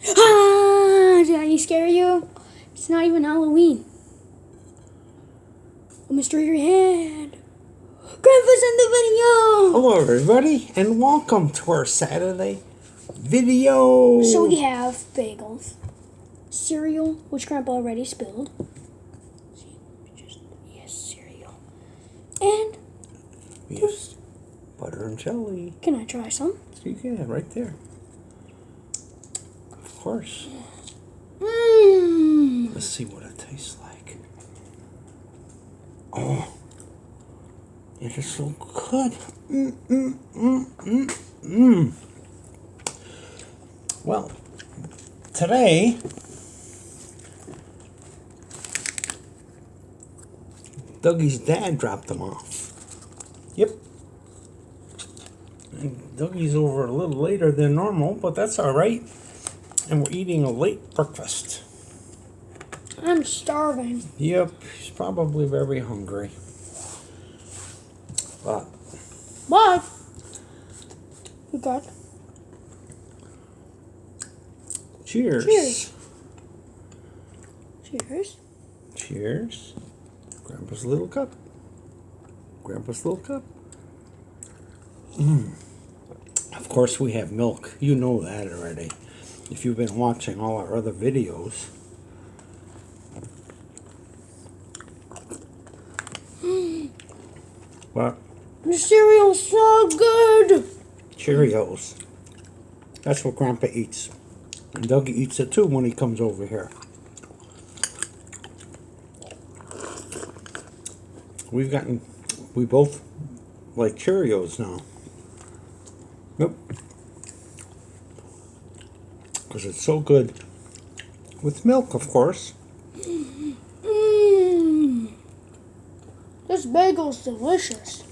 Ah, did I scare you? It's not even Halloween. Mr. Your Head. Grandpa's in the video. Hello, everybody, and welcome to our Saturday video. So we have bagels, cereal, which Grandpa already spilled. Yes, cereal, and yes, butter and jelly. Can I try some? You can, right there. Of course. Let's see what it tastes like. Oh, it is so good. Well, today Dougie's dad dropped them off. Yep. And Dougie's over a little later than normal, but that's all right. And we're eating a late breakfast. I'm starving. Yep, he's probably very hungry. But we got cheers. Cheers. Cheers. Cheers. Grandpa's little cup. Grandpa's little cup. Of course, we have milk. You know that already. If you've been watching all our other videos. What? The cereal's so good. Cheerios. That's what Grandpa eats. And Dougie eats it too when he comes over here. We both like Cheerios now. Yep. Because it's so good. With milk, of course. This bagel's delicious.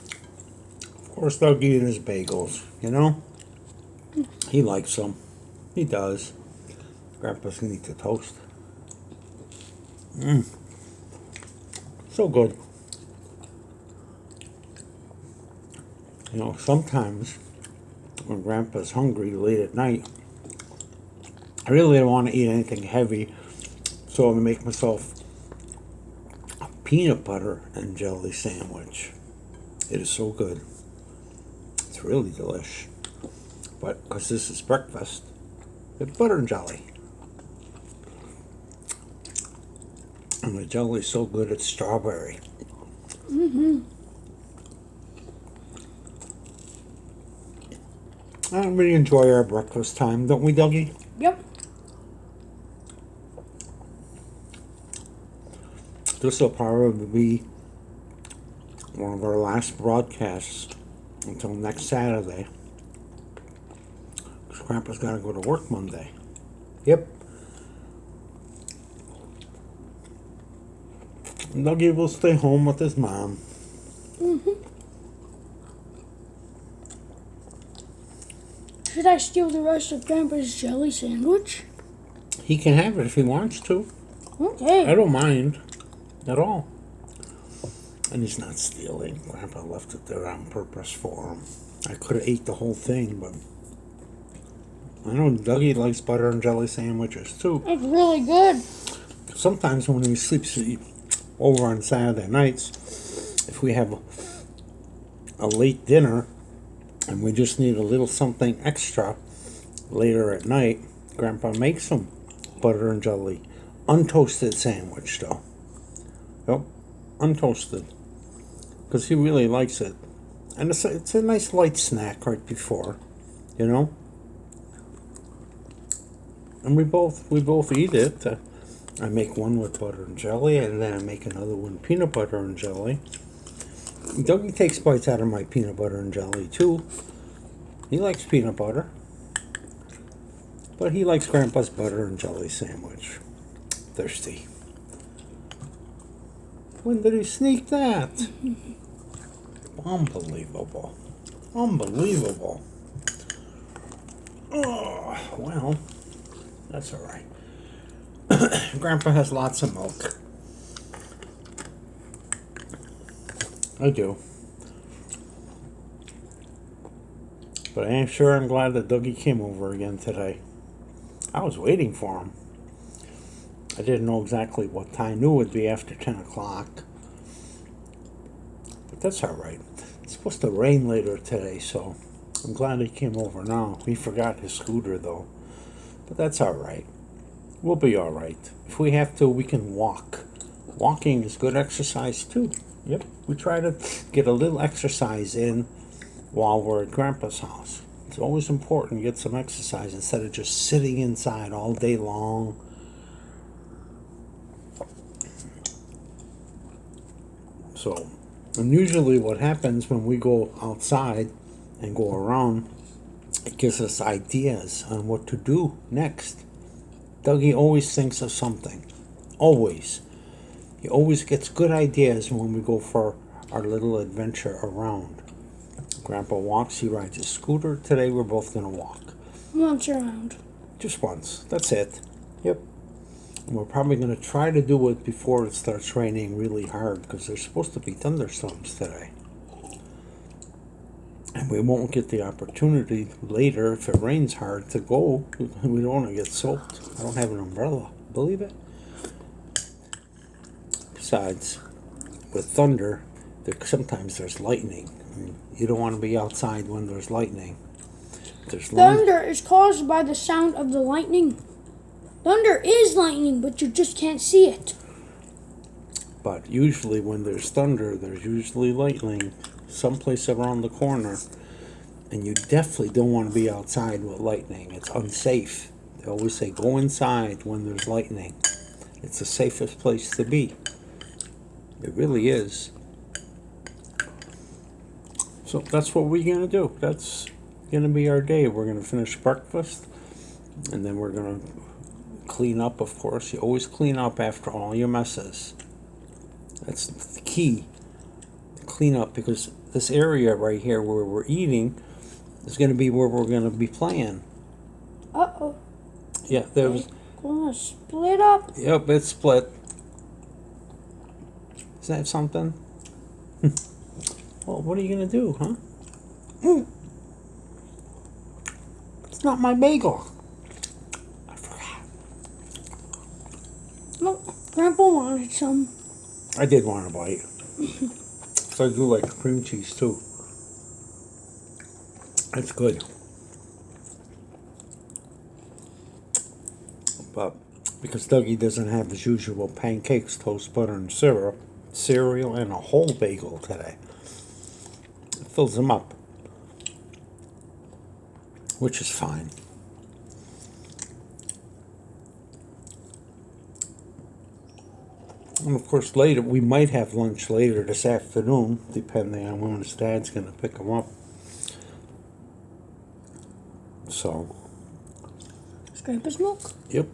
Of course, Dougie and his bagels, you know? He likes them. He does. Grandpa's gonna eat the toast. So good. You know, sometimes when Grandpa's hungry late at night, I really don't want to eat anything heavy, so I'm gonna make myself a peanut butter and jelly sandwich. It is so good. It's really delish. But because this is breakfast, it's butter and jelly. And the jelly's so good, it's strawberry. I really enjoy our breakfast time, don't we, Dougie? Yep. This will probably be one of our last broadcasts until next Saturday. Because Grandpa's got to go to work Monday. Yep. And Dougie will stay home with his mom. Should I steal the rest of Grandpa's jelly sandwich? He can have it if he wants to. Okay. I don't mind at all. And he's not stealing. Grandpa left it there on purpose for him. I could have ate the whole thing, but I know Dougie likes butter and jelly sandwiches too. It's really good. Sometimes when he sleeps over on Saturday nights, if we have a late dinner and we just need a little something extra later at night, Grandpa makes some butter and jelly untoasted sandwich though. Yep, untoasted, because he really likes it, and it's a nice light snack right before, you know. And we both eat it. I make one with butter and jelly, and then I make another one peanut butter and jelly. Dougie takes bites out of my peanut butter and jelly too. He likes peanut butter, but he likes Grandpa's butter and jelly sandwich. Thirsty. When did he sneak that? Unbelievable. Unbelievable. Oh, well, that's all right. Grandpa has lots of milk. I do. But I'm glad that Dougie came over again today. I was waiting for him. I didn't know exactly what time. I knew it would be after 10 o'clock. But that's all right. It's supposed to rain later today, so I'm glad he came over now. He forgot his scooter, though. But that's all right. We'll be all right. If we have to, we can walk. Walking is good exercise, too. Yep. We try to get a little exercise in while we're at Grandpa's house. It's always important to get some exercise instead of just sitting inside all day long. So, and usually what happens when we go outside and go around, it gives us ideas on what to do next. Dougie always thinks of something. Always. He always gets good ideas when we go for our little adventure around. Grandpa walks, he rides his scooter. Today we're both going to walk. Once around. Just once. That's it. Yep. And we're probably going to try to do it before it starts raining really hard because there's supposed to be thunderstorms today. And we won't get the opportunity later if it rains hard to go. We don't want to get soaked. I don't have an umbrella. Believe it? Besides, with thunder, sometimes there's lightning. You don't want to be outside when there's lightning. Thunder is caused by the sound of the lightning. Thunder is lightning, but you just can't see it. But usually when there's thunder, there's usually lightning someplace around the corner. And you definitely don't want to be outside with lightning. It's unsafe. They always say go inside when there's lightning. It's the safest place to be. It really is. So that's what we're going to do. That's going to be our day. We're going to finish breakfast. And then we're going to clean up, of course. You always clean up after all your messes. That's the key. Clean up, because this area right here where we're eating is going to be where we're going to be playing. Uh-oh. Yeah, there was... Gonna split up. Yep, it's split. Is that something? Well, what are you going to do, huh? It's not my bagel. I forgot. Well, Grandpa wanted some. I did want a bite. So I do like cream cheese, too. It's good. But because Dougie doesn't have his usual pancakes, toast, butter, and cereal, and a whole bagel today, it fills him up, which is fine. And of course, later we might have lunch later this afternoon, depending on when his dad's going to pick him up. So. Is Grandpa's milk? Yep.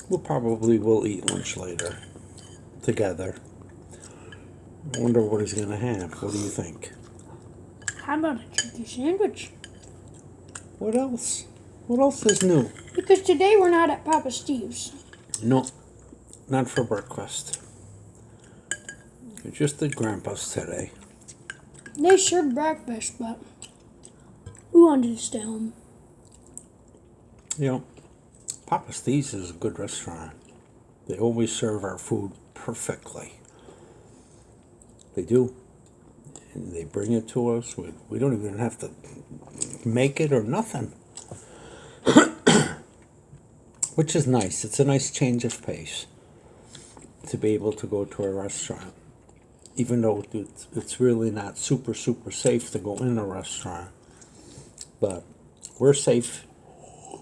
We'll eat lunch later together. I wonder what he's going to have. What do you think? How about a turkey sandwich? What else? What else is new? Because today we're not at Papa Steve's. No, not for breakfast. We just at Grandpa's today. They served breakfast, but we wanted to stay home. You know, Papa Steve's is a good restaurant. They always serve our food perfectly. They do. And they bring it to us. We don't even have to make it or nothing. Which is nice. It's a nice change of pace to be able to go to a restaurant. Even though it's really not super safe to go in a restaurant. But we're safe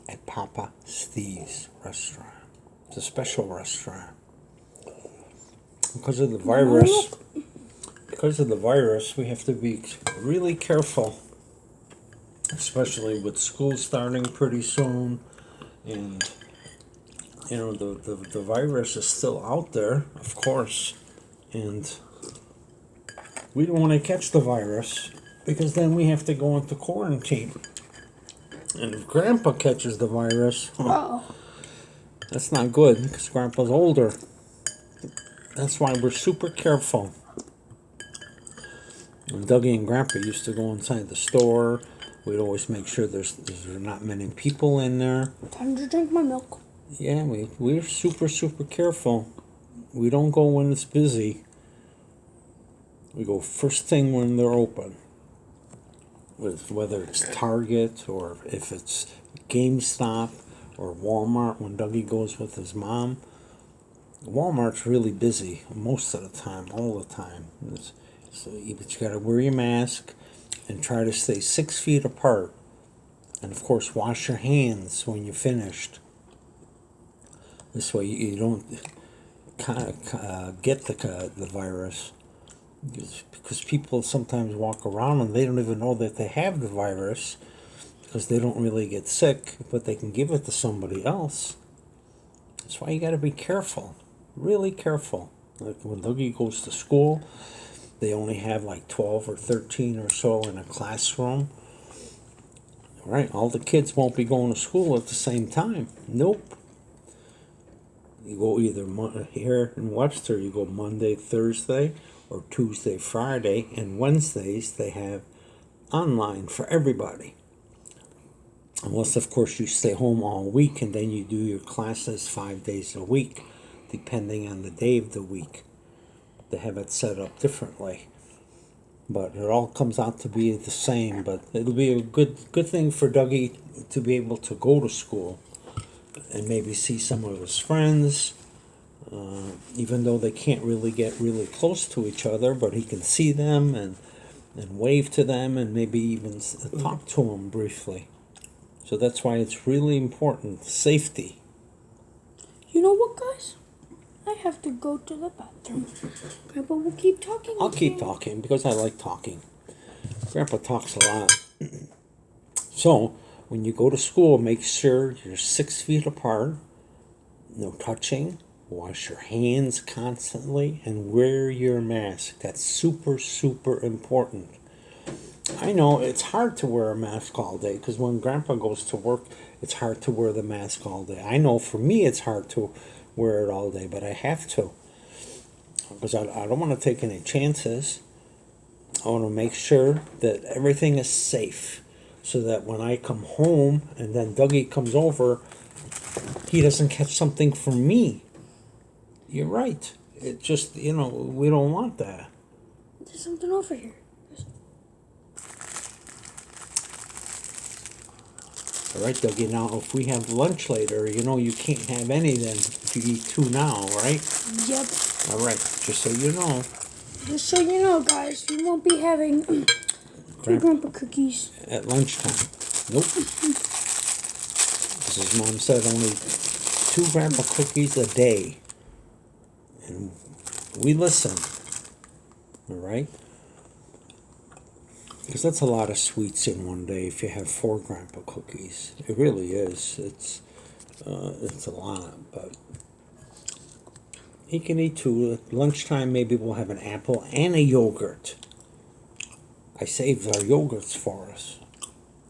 at Papa Steve's restaurant. It's a special restaurant. Because of the virus, we have to be really careful. Especially with school starting pretty soon. And, you know, the virus is still out there, of course. And we don't want to catch the virus, because then we have to go into quarantine. And if Grandpa catches the virus, that's not good, because Grandpa's older. That's why we're super careful. When Dougie and Grandpa used to go inside the store, We'd always make sure there's not many people in there. Time to drink my milk. Yeah, we're super, super careful. We don't go when it's busy. We go first thing when they're open. Whether it's Target or if it's GameStop or Walmart when Dougie goes with his mom. Walmart's really busy most of the time, all the time. But you got to wear your mask and try to stay 6 feet apart. And of course, wash your hands when you're finished. This way you don't get the virus. Because people sometimes walk around and they don't even know that they have the virus because they don't really get sick, but they can give it to somebody else. That's why you got to be careful, really careful. Like when Dougie goes to school, they only have like 12 or 13 or so in a classroom. Right, all the kids won't be going to school at the same time. Nope. You go either here in Webster, you go Monday, Thursday, or Tuesday, Friday, and Wednesdays they have online for everybody. Unless, of course, you stay home all week and then you do your classes 5 days a week, depending on the day of the week. They have it set up differently. But it all comes out to be the same. But it'll be a good thing for Dougie to be able to go to school and maybe see some of his friends, even though they can't really get really close to each other, but he can see them and wave to them and maybe even talk to them briefly. So that's why it's really important, safety. You know what, guys? I have to go to the bathroom. Grandpa will keep talking. I'll keep talking because I like talking. Grandpa talks a lot. So, when you go to school, make sure you're 6 feet apart, no touching, wash your hands constantly, and wear your mask. That's super, super important. I know it's hard to wear a mask all day because when Grandpa goes to work, it's hard to wear the mask all day. I know for me it's hard to wear it all day, but I have to because I don't want to take any chances. I want to make sure that everything is safe so that when I come home and then Dougie comes over, he doesn't catch something from me. You're right. It just, we don't want that. There's something over here. All right, Dougie, now if we have lunch later, you can't have any then if you eat 2 now, right? Yep. All right, just so you know. Just so you know, guys, we won't be having 2 Grandpa cookies. At lunchtime. Nope. As his mom said, only 2 Grandpa cookies a day. And we listen. All right? Because that's a lot of sweets in one day if you have 4 Grandpa cookies. It really is. It's a lot, but he can eat 2. At lunchtime, maybe we'll have an apple and a yogurt. I saved our yogurts for us.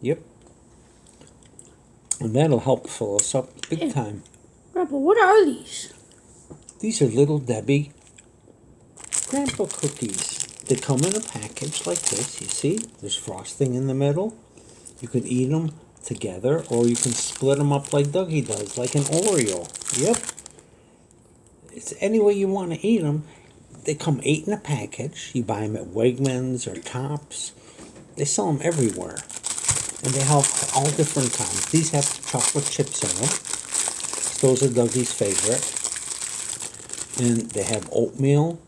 Yep. And that'll help fill us up big time. Grandpa, what are these? These are Little Debbie Grandpa cookies. They come in a package like this, you see? There's frosting in the middle. You can eat them together, or you can split them up like Dougie does, like an Oreo. Yep. It's any way you want to eat them. They come 8 in a package. You buy them at Wegmans or Tops. They sell them everywhere. And they have all different kinds. These have chocolate chips in them. Those are Dougie's favorite. And they have oatmeal.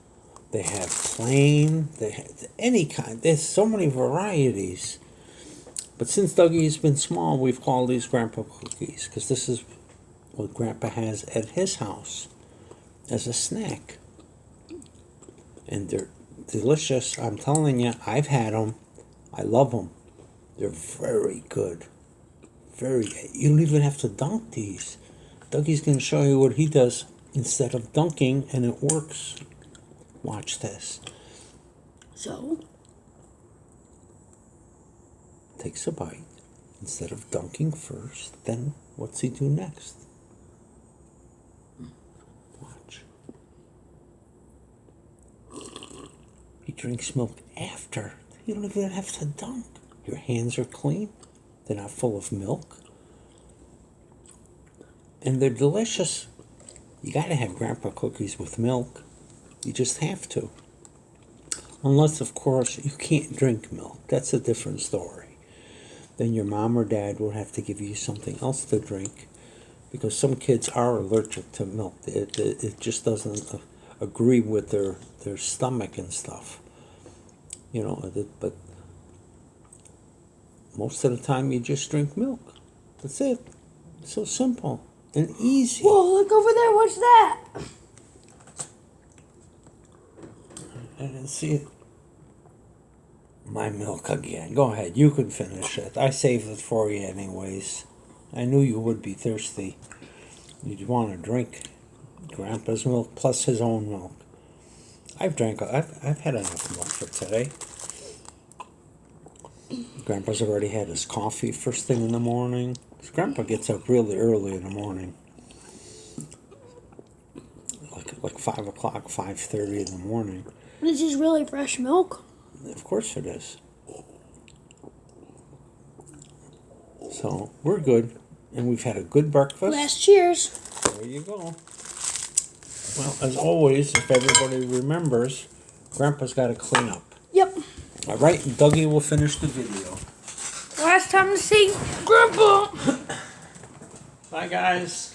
They have plain. They have any kind. There's so many varieties. But since Dougie's been small, we've called these Grandpa cookies. Because this is what Grandpa has at his house as a snack. And they're delicious. I'm telling you, I've had them. I love them. They're very good. Very good. You don't even have to dunk these. Dougie's going to show you what he does instead of dunking, and it works. Watch this. So? Takes a bite. Instead of dunking first, then what's he do next? Watch. He drinks milk after. You don't even have to dunk. Your hands are clean. They're not full of milk. And they're delicious. You gotta have grandpa cookies with milk. You just have to. Unless, of course, you can't drink milk. That's a different story. Then your mom or dad will have to give you something else to drink, because some kids are allergic to milk. It just doesn't agree with their stomach and stuff. You know, but most of the time you just drink milk. That's it. It's so simple and easy. Whoa, look over there. What's that? I didn't see it. My milk again. Go ahead. You can finish it. I saved it for you anyways. I knew you would be thirsty. You'd want to drink Grandpa's milk plus his own milk. I've had enough milk for today. Grandpa's already had his coffee first thing in the morning. Grandpa gets up really early in the morning. Like 5 o'clock, 5:30 in the morning. This is really fresh milk. Of course it is. So, we're good. And we've had a good breakfast. Last cheers. There you go. Well, as always, if everybody remembers, Grandpa's got to clean up. Yep. All right, Dougie will finish the video. Last time to see Grandpa. Bye, guys.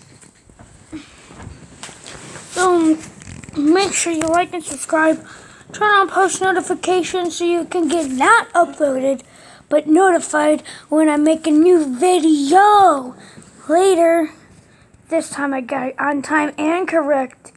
Make sure you like and subscribe. Turn on post notifications so you can get not uploaded, but notified when I make a new video. Later. This time I got it on time and correct.